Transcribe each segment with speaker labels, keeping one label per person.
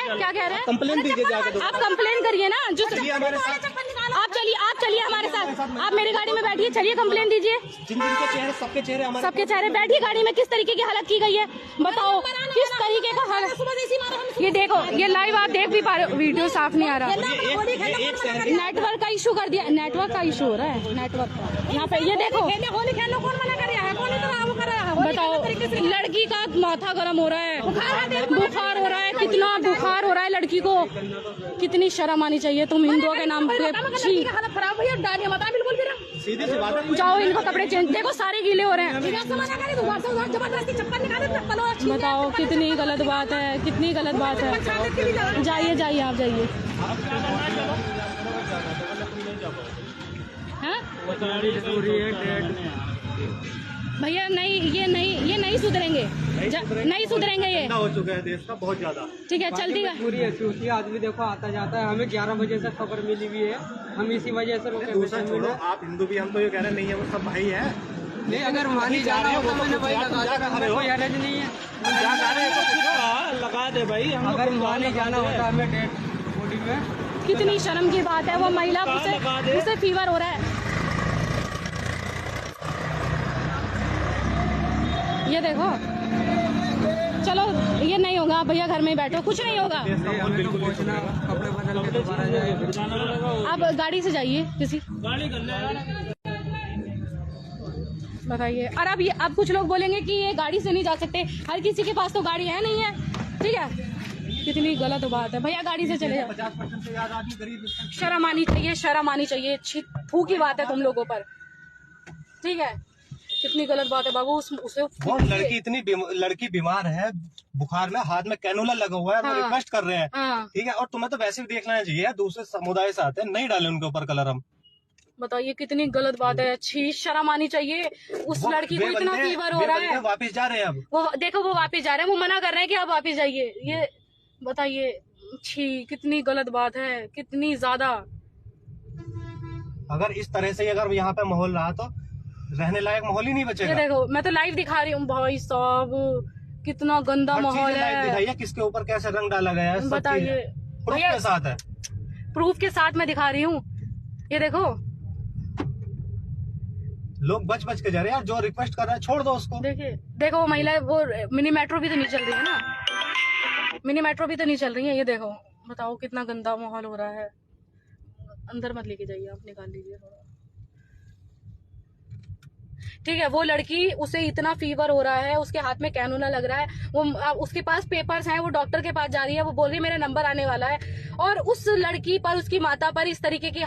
Speaker 1: क्या कह रहे हैं?
Speaker 2: कंप्लेन दीजिए जाके।
Speaker 1: आप कंप्लेन करिए ना, जो
Speaker 2: हमारे साथ
Speaker 1: आप चलिए हमारे साथ, आप मेरी गाड़ी में बैठिए, चलिए कंप्लेन दीजिए।
Speaker 2: जिनके चेहरे, सबके चेहरे हमारे,
Speaker 1: सबके चेहरे, बैठिए गाड़ी में। किस तरीके की हालत की गई है बताओ, किस तरीके का हालत। ये देखो, ये लाइव आप देख भी पा रहे हो, वीडियो साफ नहीं आ रहा। नेटवर्क का इशू कर दिया, नेटवर्क का इशू हो रहा है, नेटवर्क का। यहाँ पे ये देखो, बताओ, लड़की का माथा गर्म हो रहा है, बुखार हो रहा है, कितना बुखार हो रहा है लड़की को। कितनी शर्म आनी चाहिए तुम हिंदुओं के नाम पे।
Speaker 2: सीधी सी बात है।
Speaker 1: जाओ, इनको कपड़े चेंज, देखो सारे गीले हो रहे हैं। बताओ कितनी गलत बात है, कितनी गलत बात है। जाइए जाइए, आप जाइए। हाँ भैया, नहीं ये नहीं सुधरेंगे, नहीं सुधरेंगे ये।
Speaker 2: हो चुका है देश का बहुत ज्यादा।
Speaker 1: ठीक है, चलती है
Speaker 3: पूरी है। आदमी देखो आता जाता है, हमें 11 बजे से खबर मिली हुई है, हम इसी वजह से रुके।
Speaker 2: दूसरा छोड़ो, आप हिंदू भी, हम तो ये कह रहे नहीं है, वो सब भाई है।
Speaker 3: नहीं, अगर वहाँ नहीं जाना होता मैंने भाई कोई हरज नहीं है,
Speaker 2: लगा दे भाई।
Speaker 3: अगर वहाँ नहीं जाना होता हमें डेड बॉडी में।
Speaker 1: कितनी शर्म की बात है, वो महिला उसे फीवर हो रहा है। ये देखो, चलो ये नहीं होगा भैया, घर में ही बैठो, कुछ नहीं होगा।
Speaker 3: कपड़े बदल के दोबारा जाए।
Speaker 1: आप गाड़ी से जाइए, किसी बताइए। और अब कुछ लोग बोलेंगे कि ये गाड़ी से नहीं जा सकते, हर किसी के पास तो गाड़ी है नहीं है। ठीक है, कितनी गलत बात है भैया, गाड़ी से चले जाओ।
Speaker 2: 50% से ज्यादा आदमी गरीब।
Speaker 1: शर्म आनी चाहिए, शर्म आनी चाहिए। थू की बात है तुम लोगों पर। ठीक है, कितनी गलत बात है बाबू। उसे
Speaker 2: वो लड़की बीमार है, बुखार में, हाथ में कैनुला लगा हुआ है, वो रिक्वेस्ट कर रहे हैं। ठीक है, और तुम्हें तो वैसे भी देखना चाहिए, दूसरे समुदाय से आते हैं, नहीं डाले उनके ऊपर कलर। हम
Speaker 1: बताइए कितनी गलत बात है। अच्छी शर्म आनी चाहिए। उस लड़की को इतना फीवर हो रहा है,
Speaker 2: वापस जा रहे हैं। अब
Speaker 1: वो देखो, वो वापस जा रहे हैं, वो मना कर रहे हैं कि आप वापस जाइए। ये बताइए, छी, कितनी गलत बात है, कितनी ज्यादा।
Speaker 2: अगर इस तरह से अगर यहाँ पे माहौल रहा तो रहने लायक माहौल ही नहीं बचेगा।
Speaker 1: ये देखो, मैं तो लाइव दिखा रही हूँ भाई साहब, कितना गंदा माहौल है।
Speaker 2: दिखाइए किसके ऊपर कैसे रंग डाला गया है,
Speaker 1: बताइए।
Speaker 2: प्रूफ के साथ है,
Speaker 1: प्रूफ के साथ मैं दिखा रही हूँ। ये देखो,
Speaker 2: लोग बच के जा रहे हैं यार। जो रिक्वेस्ट कर रहा है छोड़ दो उसको।
Speaker 1: देखिए, देखो वो महिला, वो मिनी मेट्रो भी तो नहीं चल रही है ना, मिनी मेट्रो भी तो नहीं चल रही है। ये देखो, बताओ कितना गंदा माहौल हो रहा है। अंदर मत लेके जाइए, आप निकाल लीजिए थोड़ा। ठीक है, वो लड़की, उसे इतना फीवर हो रहा है, उसके हाथ में कैनुला लग रहा है, वो उसके पास पेपर्स हैं, वो डॉक्टर के पास जा रही है, वो बोल रही है मेरा नंबर आने वाला है। और उस लड़की पर, उसकी माता पर इस तरीके की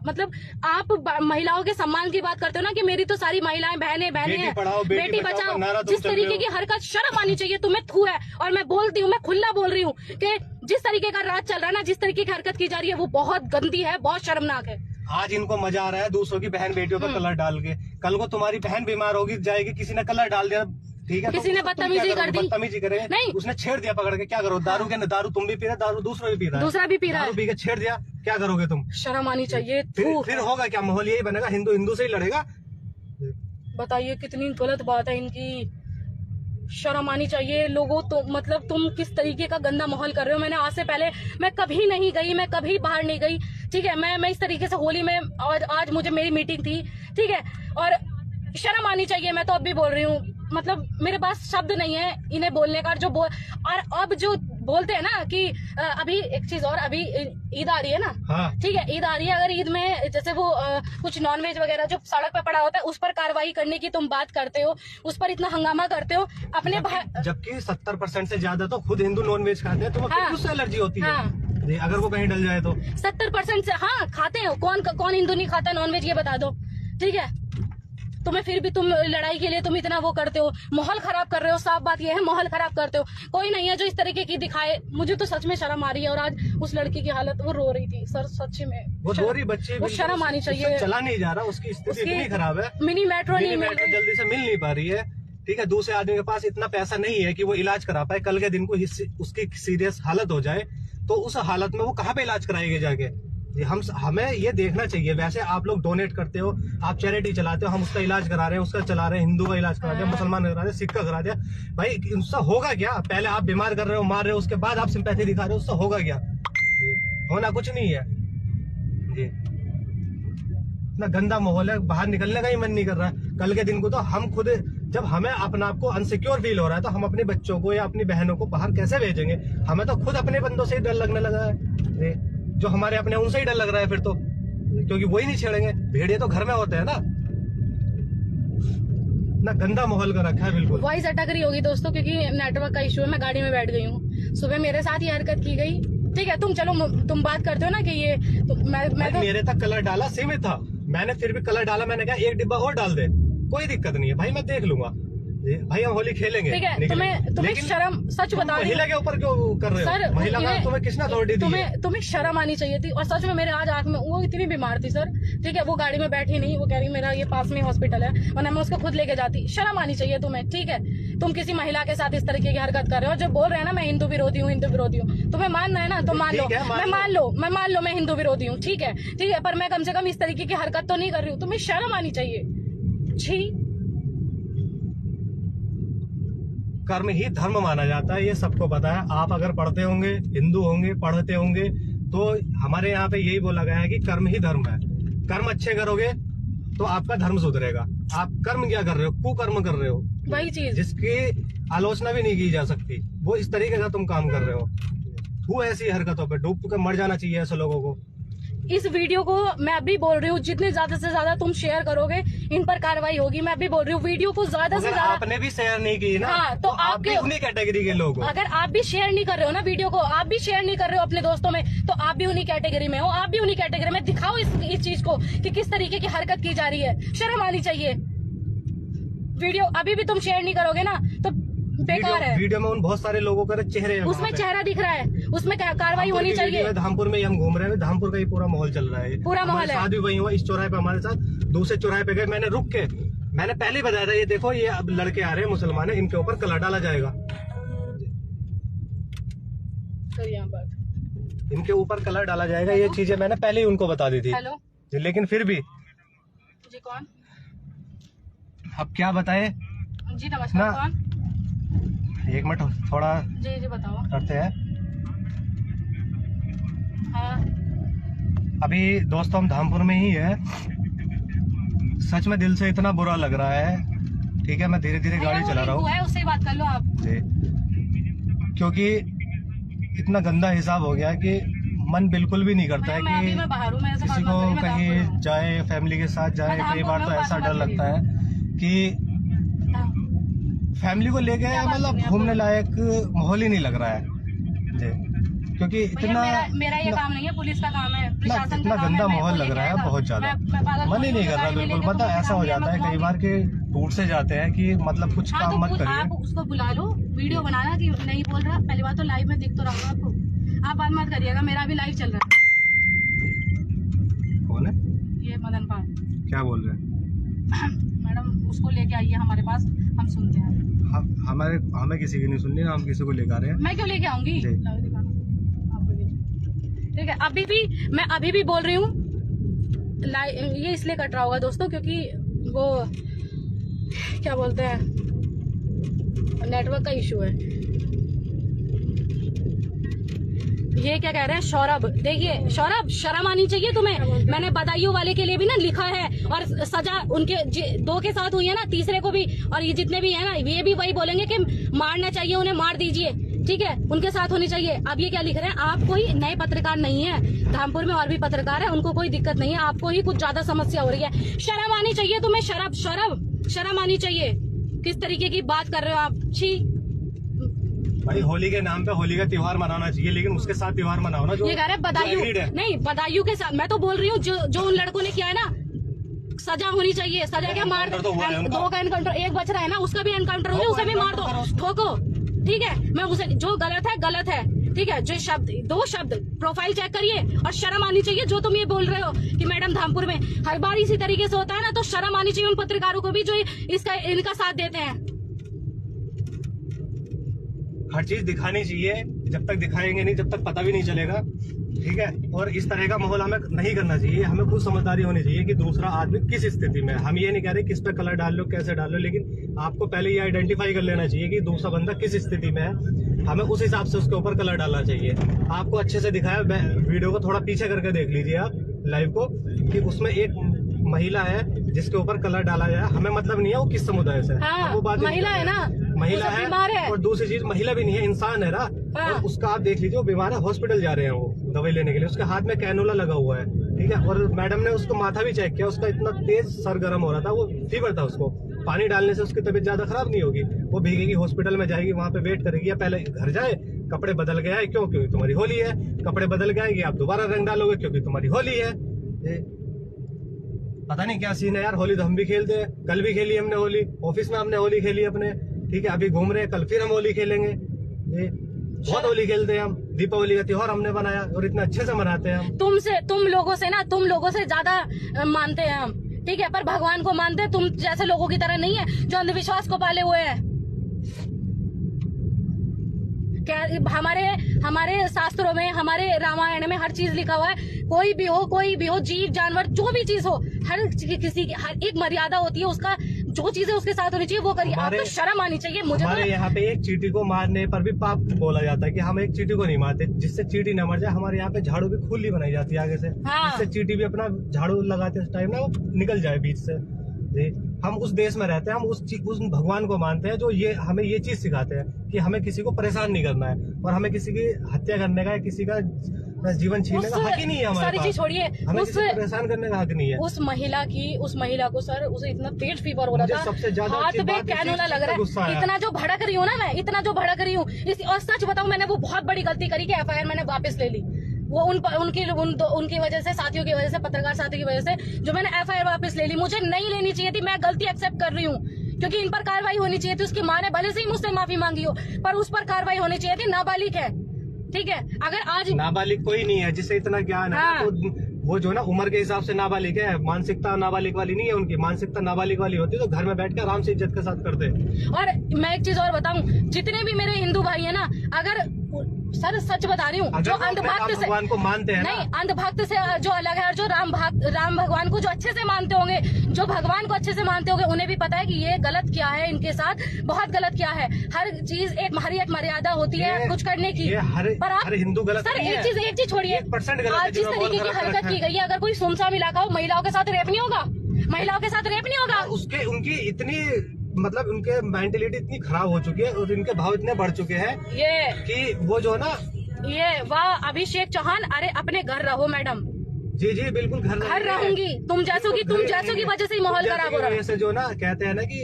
Speaker 1: मतलब आप महिलाओं के सम्मान की बात करते हो ना, कि मेरी तो सारी महिलाएं बहनें हैं, बेटी बचाओ, जिस तरीके की हरकत, शर्म आनी चाहिए तुम्हें। थू है। और मैं बोलती हूँ, मैं खुला बोल रही हूँ कि जिस तरीके का राज चल रहा है ना, जिस तरीके की हरकत की जा रही है, वो बहुत गंदी है, बहुत शर्मनाक है।
Speaker 2: आज इनको मजा आ रहा है दूसरों की बहन बेटियों पर कलर डाल के। कल को तुम्हारी बहन बीमार होगी, जाएगी, किसी ने कलर डाल दिया, ठीक है,
Speaker 1: किसी ने बदतमीजी कर दी,
Speaker 2: बदतमीजी करे, नहीं उसने छेड़ दिया पकड़ के, क्या करो? दारू के दारू तुम भी पी रहे, दारू दूसरा भी पी रहा है,
Speaker 1: दूसरा भी पी रहा है,
Speaker 2: दारू पी के छेड़ दिया, क्या करोगे तुम?
Speaker 1: शर्म आनी चाहिए।
Speaker 2: फिर होगा क्या? माहौल यही बनेगा, हिंदू हिंदू से ही लड़ेगा।
Speaker 1: बताइए कितनी गलत बात है इनकी। शर्म आनी चाहिए लोगों। तो मतलब तुम किस तरीके का गंदा माहौल कर रहे हो। मैंने आज से पहले, मैं कभी नहीं गई, मैं कभी बाहर नहीं गई। ठीक है, मैं इस तरीके से होली में, और आज मुझे मेरी मीटिंग थी। ठीक है, और शर्म आनी चाहिए। मैं तो अब भी बोल रही हूँ, मतलब मेरे पास शब्द नहीं है इन्हें बोलने का। और अब जो बोलते हैं ना कि अभी एक चीज और, अभी ईद आ रही है ना।
Speaker 2: हाँ।
Speaker 1: ठीक है, ईद आ रही है। अगर ईद में जैसे वो कुछ नॉनवेज वगैरह जो सड़क पे पड़ा होता है, उस पर कार्रवाई करने की तुम बात करते हो, उस पर इतना हंगामा करते हो अपने।
Speaker 2: जबकि 70% से ज्यादा तो खुद हिंदू नॉनवेज खाते हैं, तो उससे एलर्जी होती है। अगर वो कहीं डल जाए तो
Speaker 1: 70% से, हाँ खाते हैं। कौन हिंदू नहीं खाता नॉनवेज, ये बता दो। ठीक है, तुम्हें फिर भी तुम लड़ाई के लिए तुम इतना वो करते हो, माहौल खराब कर रहे हो। साफ बात ये है, माहौल खराब करते हो। कोई नहीं है जो इस तरीके की दिखाए। मुझे तो सच में शर्म आ रही है। और आज उस लड़की की हालत, वो रो रही थी सर, सच में
Speaker 2: वो रो रही बच्ची,
Speaker 1: वो शर्म आनी चाहिए।
Speaker 2: चला नहीं जा रहा, उसकी स्थिति इतनी खराब है,
Speaker 1: मिनी मेट्रो
Speaker 2: जल्दी से मिल नहीं पा रही है। ठीक है, दूसरे आदमी के पास इतना पैसा नहीं है कि वो इलाज करा पाए। कल के दिन को उसकी सीरियस हालत हो जाए तो उस हालत में वो कहाँ पे इलाज कराएंगे जाके? हमें ये देखना चाहिए। वैसे आप लोग डोनेट करते हो, आप चैरिटी चलाते हो, हम उसका इलाज करा रहे हैं, उसका चला रहे हैं, हिंदू का इलाज करा दिया, मुसलमान का करा दिया, सिख का करा दिया। भाई उससे होगा क्या? पहले आप बीमार कर रहे हो, मार रहे हो, उसके बाद आप सिंपैथी दिखा रहे हो, उससे होगा क्या? होना कुछ नहीं है जी। इतना गंदा माहौल है, बाहर निकलने का ही मन नहीं कर रहा है। कल के दिन को तो हम खुद, जब हमें अपने आप को अनसिक्योर फील हो रहा है, तो हम अपने बच्चों को या अपनी बहनों को बाहर कैसे भेजेंगे? हमें तो खुद अपने बंदों से ही डर लगने लगा है, जो हमारे अपने उनसे ही डर लग रहा है फिर तो, क्योंकि वही नहीं छेड़ेंगे। भेड़िए तो घर में होते हैं ना गंदा माहौल का रखा है बिल्कुल।
Speaker 1: वॉइस अटक रही होगी दोस्तों, क्योंकि नेटवर्क का इशू है। मैं गाड़ी में बैठ गई हूँ, सुबह मेरे साथ ये हरकत की गई। ठीक है, तुम चलो, तुम बात करते हो ना कि ये तो मैं तो
Speaker 2: मेरे तक कलर डाला सीमित था, मैंने फिर भी कलर डाला। मैंने कहा एक डिब्बा और डाल दे, कोई दिक्कत नहीं है भाई, मैं देख लूंगा भाई, हम होली खेलेंगे।
Speaker 1: ठीक है, तुम्हें शर्म, सच बता रही
Speaker 2: महिला के ऊपर क्यों कर रहे हो?
Speaker 1: सर,
Speaker 2: महिला का तुम्हें किसने अथॉरिटी दी है?
Speaker 1: तुम्हें शर्म आनी चाहिए थी। और सच में मेरे आज आंख में, वो इतनी बीमार थी सर, ठीक है, वो गाड़ी में बैठी नहीं, वो कह रही मेरा ये पास में हॉस्पिटल है, वरना मैं उसको खुद लेके जाती। शर्म आनी चाहिए तुम्हें। ठीक है, तुम किसी महिला के साथ इस तरीके की हरकत कर रहे हो, जो बोल रहे हैं ना मैं हिंदू विरोधी हूँ, हिंदू विरोधी हूँ, तुम्हें मानना है ना तो मान लो, मैं मान लो मैं हिंदू विरोधी हूँ। ठीक है, पर मैं कम से कम इस तरीके की हरकत तो नहीं कर रही हूँ। तुम्हें शर्म आनी चाहिए। छी।
Speaker 2: कर्म ही धर्म माना जाता है, ये सबको पता है। आप अगर पढ़ते होंगे, हिंदू होंगे, पढ़ते होंगे, तो हमारे यहाँ पे यही बोला गया है कि कर्म ही धर्म है। कर्म अच्छे करोगे तो आपका धर्म सुधरेगा। आप कर्म क्या कर रहे हो? कुकर्म कर रहे हो,
Speaker 1: वही चीज
Speaker 2: जिसकी आलोचना भी नहीं की जा सकती, वो इस तरीके का तुम काम कर रहे हो। वो ऐसी हरकतों पे डूब कर मर जाना चाहिए ऐसे लोगों को।
Speaker 1: इस वीडियो को मैं अभी बोल रही हूँ, जितने ज्यादा से ज्यादा तुम शेयर करोगे, इन पर कार्रवाई होगी। मैं अभी बोल रही हूँ, वीडियो को ज्यादा से ज्यादा
Speaker 2: आपने भी शेयर नहीं की ना,
Speaker 1: हाँ, तो
Speaker 2: आप भी उन्हीं कैटेगरी के लोग हो।
Speaker 1: अगर आप भी शेयर नहीं कर रहे हो ना वीडियो को, आप भी शेयर नहीं कर रहे हो अपने दोस्तों में, तो आप भी उन्हीं कैटेगरी में हो। आप भी उन्हीं कैटेगरी में दिखाओ इस चीज को कि किस तरीके की हरकत की जा रही है। शर्म आनी चाहिए। वीडियो अभी भी तुम शेयर नहीं करोगे ना तो बेकार है।
Speaker 2: वीडियो में उन बहुत सारे लोगों का चेहरे हैं,
Speaker 1: उसमें चेहरा दिख रहा है, उसमें कार्रवाई होनी चाहिए।
Speaker 2: धामपुर में हम घूम रहे हैं, धामपुर का ही पूरा माहौल चल रहा है,
Speaker 1: पूरा माहौल है।
Speaker 2: साथ भी वही हुआ, इस चौराहे पे हमारे साथ, दूसरे चौराहे पे गए, मैंने रुक के, मैंने पहले ही बताया था, ये देखो ये अब लड़के आ रहे हैं मुसलमान है, इनके ऊपर कलर डाला जाएगा, इनके ऊपर कलर डाला जाएगा। ये चीजें मैंने पहले ही उनको बता दी थी।
Speaker 1: हेलो,
Speaker 2: लेकिन फिर भी
Speaker 1: जी कौन?
Speaker 2: अब क्या बताए
Speaker 1: जी नमस्कार, कौन?
Speaker 2: एक मिनट थोड़ा
Speaker 1: जी बताओ,
Speaker 2: करते हैं।
Speaker 1: हाँ।
Speaker 2: अभी दोस्तों हम धामपुर में ही है, सच में दिल से इतना बुरा लग रहा है। ठीक है, मैं धीरे धीरे गाड़ी चला रहा हूँ,
Speaker 1: उससे बात कर लो आप
Speaker 2: जी, क्योंकि इतना गंदा हिसाब हो गया कि मन बिल्कुल भी नहीं करता है कि किसी को कहीं जाए, फैमिली के साथ जाए। कई बार तो ऐसा डर लगता है कि फैमिली को लेके मतलब घूमने लायक माहौल ही नहीं लग रहा है जी, क्योंकि इतना
Speaker 1: मेरा ये काम नहीं है, पुलिस का काम है, प्रशासन
Speaker 2: इतना गंदा माहौल लग रहा है, बहुत ज्यादा मन ही नहीं कर रहा बिल्कुल। मतलब ऐसा हो जाता है कई बार कि टूट से जाते हैं कि मतलब कुछ काम मत करिए।
Speaker 1: आप उसको बुला लो, वीडियो बनाना कि नहीं बोल रहा। पहली बात तो लाइव में दिख तो रहा हूँ आपको, आप बात मत करिएगा, मेरा भी लाइव चल रहा है।
Speaker 2: कौन है
Speaker 1: ये? मदन पाल।
Speaker 2: क्या बोल रहे हैं?
Speaker 1: मैडम उसको लेके आइए हमारे पास, हम सुनते हैं।
Speaker 2: हमें किसी की नहीं सुननी ना, हम किसी को लेकर आ रहे हैं।
Speaker 1: मैं क्यों लेके आऊंगी? ठीक है, मैं अभी भी बोल रही हूँ, ये इसलिए कट रहा होगा दोस्तों क्योंकि वो क्या बोलते हैं, नेटवर्क का इशू है। ये क्या कह रहे हैं सौरभ? देखिए सौरभ, शर्म आनी चाहिए तुम्हें। मैंने बदायूं वाले के लिए भी ना लिखा है, और सजा उनके दो के साथ हुई है ना, तीसरे को भी, और ये जितने भी है ना, ये भी वही बोलेंगे कि मारना चाहिए, उन्हें मार दीजिए। ठीक है, उनके साथ होनी चाहिए। अब ये क्या लिख रहे हैं, आप कोई नए पत्रकार नहीं है, धामपुर में और भी पत्रकार है, उनको कोई दिक्कत नहीं है, आपको ही कुछ ज्यादा समस्या हो रही है। शर्म आनी चाहिए तुम्हें, शर्म आनी चाहिए। किस तरीके की बात कर रहे हो आप? छी।
Speaker 2: भाई होली के नाम पे होली का त्योहार मनाना चाहिए, लेकिन उसके साथ त्योहार मनाओ ना जो
Speaker 1: ये कह रहे बदायूं नहीं, बदायूं के साथ। मैं तो बोल रही हूँ जो उन लड़कों ने किया है ना, सजा होनी चाहिए। सजा क्या, मार दो का एनकाउंटर, एक बच रहा है ना, उसका भी एनकाउंटर हो, उसे भी मार दो, ठोको। ठीक है, मैं उसे, जो गलत है। ठीक है, जो शब्द, दो शब्द, प्रोफाइल चेक करिए। और शर्म आनी चाहिए जो तुम ये बोल रहे हो कि मैडम धामपुर में हर बार इसी तरीके से होता है ना, तो शर्म आनी चाहिए उन पत्रकारों को भी जो इनका साथ देते हैं।
Speaker 2: हर चीज दिखानी चाहिए, जब तक दिखाएंगे नहीं, जब तक पता भी नहीं चलेगा, ठीक है। और इस तरह का माहौल हमें नहीं करना चाहिए। हमें खुद समझदारी होनी चाहिए कि दूसरा आदमी किस स्थिति में है। हम ये नहीं कह रहे किस पे कलर डाल लो, कैसे डाल लो, लेकिन आपको पहले ये आइडेंटिफाई कर लेना चाहिए कि दूसरा बंदा किस स्थिति में है। हमें उस हिसाब से उसके ऊपर कलर डालना चाहिए। आपको अच्छे से दिखाया, वीडियो को थोड़ा पीछे करके देख लीजिए आप लाइव को, कि उसमें एक महिला है जिसके ऊपर कलर डाला गया। हमें मतलब नहीं है वो किस समुदाय से,
Speaker 1: हाँ,
Speaker 2: वो बात
Speaker 1: महिला है ना,
Speaker 2: महिला है। और दूसरी चीज, महिला भी नहीं है, इंसान है ना।
Speaker 1: हाँ।
Speaker 2: और उसका आप देख लीजिए, वो बीमार है, हॉस्पिटल जा रहे हैं वो दवाई लेने के लिए, उसके हाथ में कैनोला लगा हुआ है, ठीक है। और मैडम ने उसको माथा भी चेक किया, उसका इतना तेज सर गर्म हो रहा था, वो फीवर था उसको। पानी डालने से उसकी तबीयत ज्यादा खराब नहीं होगी, वो भीगेगी, हॉस्पिटल में जाएगी, वहां पे वेट करेगी, या पहले घर जाए, कपड़े बदल के आए, क्यों? क्योंकि तुम्हारी होली है। कपड़े बदल के आएगी, आप दोबारा रंग डालोगे क्योंकि तुम्हारी होली है। पता नहीं क्या सीन है यार। होली तो हम भी खेलते हैं, कल भी खेली हमने होली, ऑफिस में हमने होली खेली अपने, ठीक है। अभी घूम रहे हैं, कल फिर हम होली खेलेंगे। बहुत होली खेलते हैं हम। दीपावली का त्योहार हमने बनाया और इतने अच्छे से मनाते हैं हम।
Speaker 1: तुम लोगों से ज्यादा मानते हैं हम, ठीक है, पर भगवान को मानते हैं। तुम जैसे लोगों की तरह नहीं है जो अंधविश्वास को पाले हुए हैं। हमारे शास्त्रों में, हमारे रामायण में हर चीज लिखा हुआ है। कोई भी हो, जीव जानवर जो भी चीज हो, हर एक मर्यादा होती है उसका। जो चीजें उसके साथ होनी चाहिए वो करिए। आपको शर्म आनी चाहिए। मुझे
Speaker 2: हमारे यहाँ पे एक चींटी को मारने पर भी पाप बोला जाता है कि हम एक चींटी को नहीं मारते, जिससे चींटी न मर जाए। हमारे यहाँ पे झाड़ू भी खुली बनाई जाती है आगे से,
Speaker 1: हाँ।
Speaker 2: जिससे चींटी भी अपना झाड़ू लगाते उस टाइम ना वो निकल जाए बीच से। हम उस देश में रहते हैं, हम उस भगवान को मानते हैं जो हमें ये चीज सिखाते हैं कि हमें किसी को परेशान नहीं करना है, और हमें किसी की हत्या करने का या किसी का जीवन छीनने का हक ही नहीं है। हमारे
Speaker 1: सारी चीज छोड़िए,
Speaker 2: हमें किसी को परेशान करने का हक नहीं है।
Speaker 1: उस महिला को सर, उसे इतना तेज फीवर हो रहा था,
Speaker 2: सबसे ज्यादा
Speaker 1: हाथ में कैनोला लग रहा है। इतना जो भड़क रही हूँ ना मैं, और सच बताऊं, मैंने वो बहुत बड़ी गलती करी कि एफआईआर मैंने वापस ले ली। वो उनकी वजह से, साथियों की वजह से, पत्रकार साथियों की वजह से जो मैंने एफआईआर वापस ले ली। मुझे नहीं लेनी चाहिए थी, मैं गलती एक्सेप्ट कर रही हूँ, क्योंकि इन पर कार्रवाई होनी चाहिए थी। उसकी माँ ने भले से ही मुझसे माफी मांगी हो, पर उस पर कार्रवाई होनी चाहिए थी। नाबालिग है, ठीक है। अगर आज
Speaker 2: नाबालिग कोई नहीं है जिसे इतना ज्ञान है,
Speaker 1: हाँ।
Speaker 2: तो वो जो ना उम्र के हिसाब से नाबालिग है, मानसिकता नाबालिग वाली नहीं है। उनकी मानसिकता नाबालिग वाली होती तो घर में बैठ कर आराम से इज्जत के साथ करते।
Speaker 1: और मैं एक चीज और बताऊं, जितने भी मेरे हिंदू भाई है ना, अगर सर सच बता रही हूँ, जो अंधभक्त से
Speaker 2: भगवान को मानते हैं,
Speaker 1: नहीं, अंधभक्त से जो अलग है, और जो राम भगवान को जो अच्छे से मानते होंगे, जो भगवान को अच्छे से मानते होंगे, उन्हें भी पता है कि ये गलत क्या है, इनके साथ बहुत गलत क्या है। हर चीज एक मर्यादा होती है कुछ करने की। पर आप
Speaker 2: हिंदू गलत
Speaker 1: सर, एक चीज छोड़िए,
Speaker 2: 1% गलत है।
Speaker 1: आज जिस तरीके की हरकत की गई है, अगर कोई सुनसान इलाका हो, महिलाओं के साथ रेप नहीं होगा? महिलाओं के साथ रेप नहीं होगा?
Speaker 2: उनकी इतनी, मतलब उनके मेंटेलिटी इतनी खराब हो चुकी है और इनके भाव इतने बढ़ चुके हैं
Speaker 1: ये
Speaker 2: कि वो जो ना,
Speaker 1: ये वाह अभिषेक चौहान, अरे अपने घर रहो मैडम।
Speaker 2: जी बिल्कुल घर
Speaker 1: रहूंगी। तुम जैसों की वजह से ही माहौल खराब हो रहा है।
Speaker 2: ऐसे जो ना कहते हैं ना कि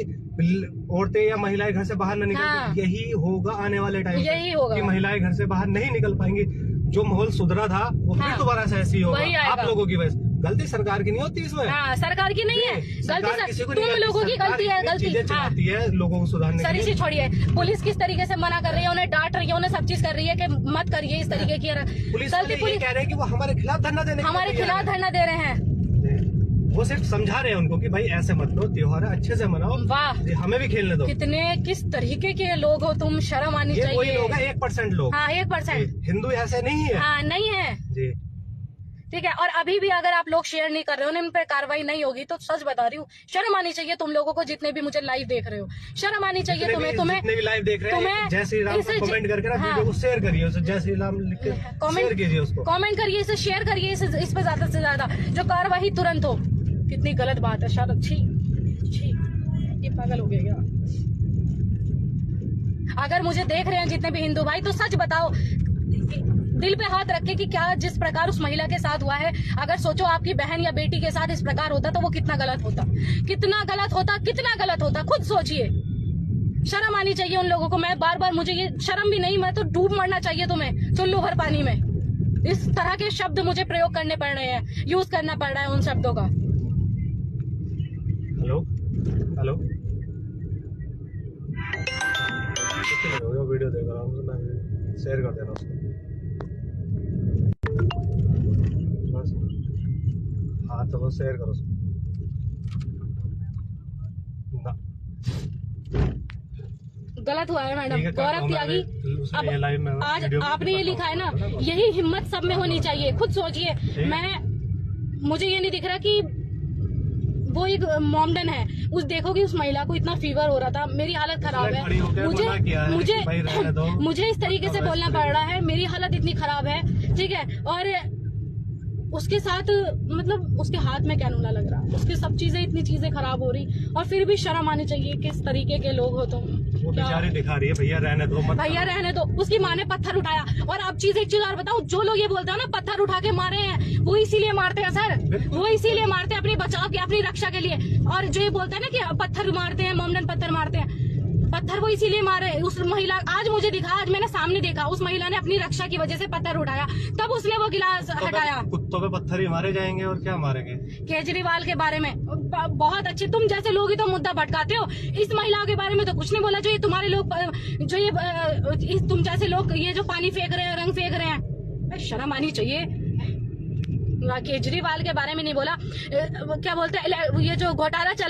Speaker 2: औरतें या महिलाएं घर से बाहर न निकल,
Speaker 1: हाँ।
Speaker 2: यही होगा आने वाले टाइम,
Speaker 1: यही होगा
Speaker 2: कि महिलाएं घर से बाहर नहीं निकल पाएंगी। जो माहौल सुधरा था वो फिर दोबारा से ऐसी होगा। आप लोगों की वजह, गलती सरकार की नहीं होती इसमें।
Speaker 1: हाँ, सरकार की नहीं है गलती, तुम लोगों की गलती है। गलती
Speaker 2: चाहती है लोगों को सुधारने
Speaker 1: सर, इसी छोड़िए, पुलिस किस तरीके से मना कर रही है, उन्हें डांट रही है, उन्हें सब चीज कर रही है कि मत करिए इस तरीके की।
Speaker 2: पुलिस कह रहे हैं कि वो हमारे खिलाफ धरना देने,
Speaker 1: हमारे खिलाफ धरना दे रहे हैं।
Speaker 2: वो सिर्फ समझा रहे हैं उनको कि भाई ऐसे मत लो, त्योहार है, अच्छे से मनाओ,
Speaker 1: वाह
Speaker 2: हमें भी खेलने दो।
Speaker 1: किस तरीके के लोग हो तुम, शर्म आनी चाहिए।
Speaker 2: वही लोग हैं 1% लोग।
Speaker 1: हाँ, 1%।
Speaker 2: हिंदू ऐसे नहीं है।
Speaker 1: हाँ, नहीं है
Speaker 2: जी,
Speaker 1: ठीक है। और अभी भी अगर आप लोग शेयर नहीं कर रहे हो, उन पे कार्रवाई नहीं होगी, तो सच बता रही हूँ, शर्म आनी चाहिए तुम लोगों को, जितने भी मुझे लाइव देख रहे हो। शर्म आनी चाहिए तुम्हें
Speaker 2: जितने भी लाइव देख रहे हैं, जय श्री राम कमेंट करके ना वीडियो को शेयर करिए, उसे जय श्री राम लिख के शेयर कीजिए, उसको कमेंट करिए,
Speaker 1: इसे शेयर करिए, इस पे ज्यादा से ज्यादा जो कार्रवाई तुरंत हो। कितनी गलत बात है शायद। छी, ये पागल हो गया क्या? अगर मुझे देख रहे हैं जितने भी हिंदू भाई, तो सच बताओ, दिल पे हाथ रख के कि क्या जिस प्रकार उस महिला के साथ हुआ है, अगर सोचो आपकी बहन या बेटी के साथ इस प्रकार होता तो वो कितना गलत होता, कितना गलत होता। खुद सोचिए, शर्म आनी चाहिए उन लोगों को। मैं बार मुझे ये शर्म भी नहीं, मैं तो डूब मरना चाहिए तुम्हें चुल्लू भर पानी में। इस तरह के शब्द मुझे प्रयोग करने पड़ रहे हैं, यूज करना पड़ रहा है उन शब्दों का।
Speaker 2: हेलो वीडियो देख रहा हूँ, शेयर कर देना उसको बस। हाँ तो वो शेयर करो उसको ना।
Speaker 1: गलत हुआ है मैडम।
Speaker 2: ठीक है,
Speaker 1: गौरव त्यागी,
Speaker 2: उसमें ये लाइव में
Speaker 1: अब आज
Speaker 2: वीडियो में
Speaker 1: आपने ये लिखा है ना, यही हिम्मत सब में होनी चाहिए। खुद सोचिए, मुझे ये नहीं दिख रहा कि वो एक मॉमडन है, उस देखोगे उस महिला को इतना फीवर हो रहा था, मेरी हालत खराब है। मुझे इस तरीके से बोलना पड़ रहा है, मेरी हालत इतनी खराब है, ठीक है। और उसके साथ मतलब उसके हाथ में कैनुला लग रहा, उसकी सब चीजें, इतनी चीजें खराब हो रही, और फिर भी शर्म आनी चाहिए। किस तरीके के लोग हो तुम?
Speaker 2: वो बेचारी दिखा रही है, भैया रहने दो, मत
Speaker 1: भैया रहने दो। उसकी माँ ने पत्थर उठाया। और अब एक चीज और बताऊं, जो लोग ये बोलते हैं ना पत्थर उठा के मारे हैं, वो इसीलिए मारते हैं सर, वो इसीलिए मारते हैं अपने बचाव के, अपनी रक्षा के लिए। और जो ये बोलते हैं ना कि पत्थर मारते हैं, मोमडन पत्थर मारते हैं, पत्थर वो इसीलिए मारे। उस महिला, आज मुझे दिखा, आज मैंने सामने देखा, उस महिला ने अपनी रक्षा की वजह से पत्थर उठाया, तब उसने वो गिलास हटाया।
Speaker 2: कुत्तों पे पत्थर ही मारे जाएंगे और क्या मारेंगे।
Speaker 1: केजरीवाल के बारे में बहुत अच्छे, तुम जैसे लोग ही तो मुद्दा भटकाते हो। इस महिला के बारे में तो कुछ नहीं बोला। जो ये तुम्हारे लोग, जो ये तुम जैसे लोग ये जो पानी फेंक रहे हैं, रंग फेंक रहे हैं, शर्म आनी चाहिए। केजरीवाल के बारे में नहीं बोला। क्या बोलते हैं, ये जो घोटाला चल